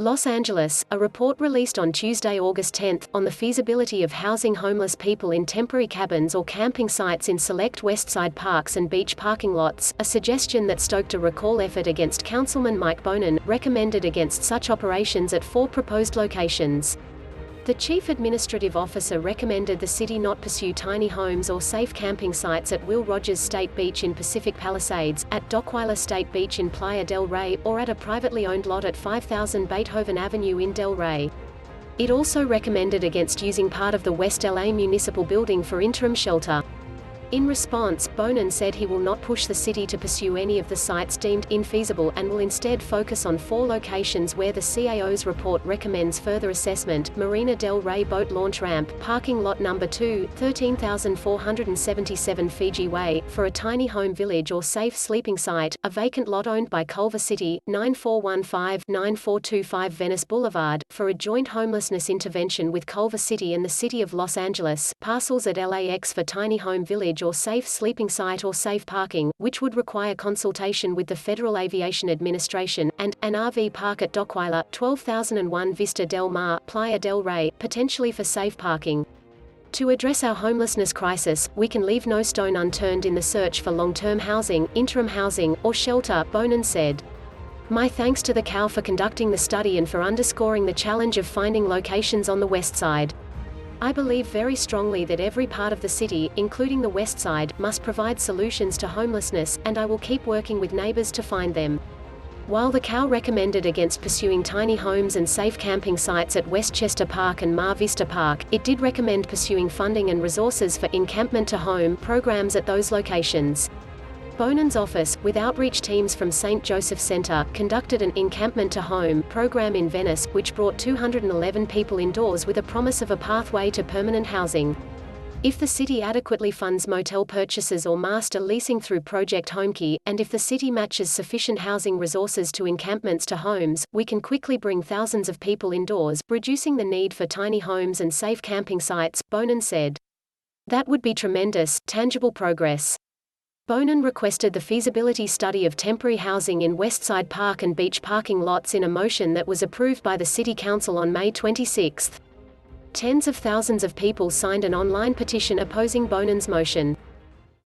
Los Angeles, a report released on Tuesday, August 10, on the feasibility of housing homeless people in temporary cabins or camping sites in select Westside parks and beach parking lots, a suggestion that stoked a recall effort against Councilman Mike Bonin, recommended against such operations at 4 proposed locations. The chief administrative officer recommended the city not pursue tiny homes or safe camping sites at Will Rogers State Beach in Pacific Palisades, at Dockweiler State Beach in Playa del Rey, or at a privately owned lot at 5000 Beethoven Avenue in Del Rey. It also recommended against using part of the West LA Municipal Building for interim shelter. In response, Bonin said he will not push the city to pursue any of the sites deemed infeasible and will instead focus on 4 locations where the CAO's report recommends further assessment: Marina Del Rey Boat Launch Ramp, Parking Lot No. 2, 13,477 Fiji Way, for a tiny home village or safe sleeping site, a vacant lot owned by Culver City, 9415-9425 Venice Blvd, for a joint homelessness intervention with Culver City and the City of Los Angeles, Parcels at LAX for tiny home village or safe sleeping site or safe parking, which would require consultation with the Federal Aviation Administration, and an RV park at Dockweiler, 12001 Vista Del Mar, Playa del Rey, potentially for safe parking. To address our homelessness crisis, we can leave no stone unturned in the search for long-term housing, interim housing, or shelter, Bonin said. My thanks to the CAO for conducting the study and for underscoring the challenge of finding locations on the west side. I believe very strongly that every part of the city, including the west side, must provide solutions to homelessness, and I will keep working with neighbors to find them. While the CAO recommended against pursuing tiny homes and safe camping sites at Westchester Park and Mar Vista Park, it did recommend pursuing funding and resources for Encampment to Home programs at those locations. Bonin's office, with outreach teams from St. Joseph Center, conducted an Encampment to Home program in Venice, which brought 211 people indoors with a promise of a pathway to permanent housing. If the city adequately funds motel purchases or master leasing through Project Homekey, and if the city matches sufficient housing resources to encampments to homes, we can quickly bring thousands of people indoors, reducing the need for tiny homes and safe camping sites, Bonin said. That would be tremendous, tangible progress. Bonin requested the feasibility study of temporary housing in Westside Park and beach parking lots in a motion that was approved by the City Council on May 26. Tens of thousands of people signed an online petition opposing Bonin's motion.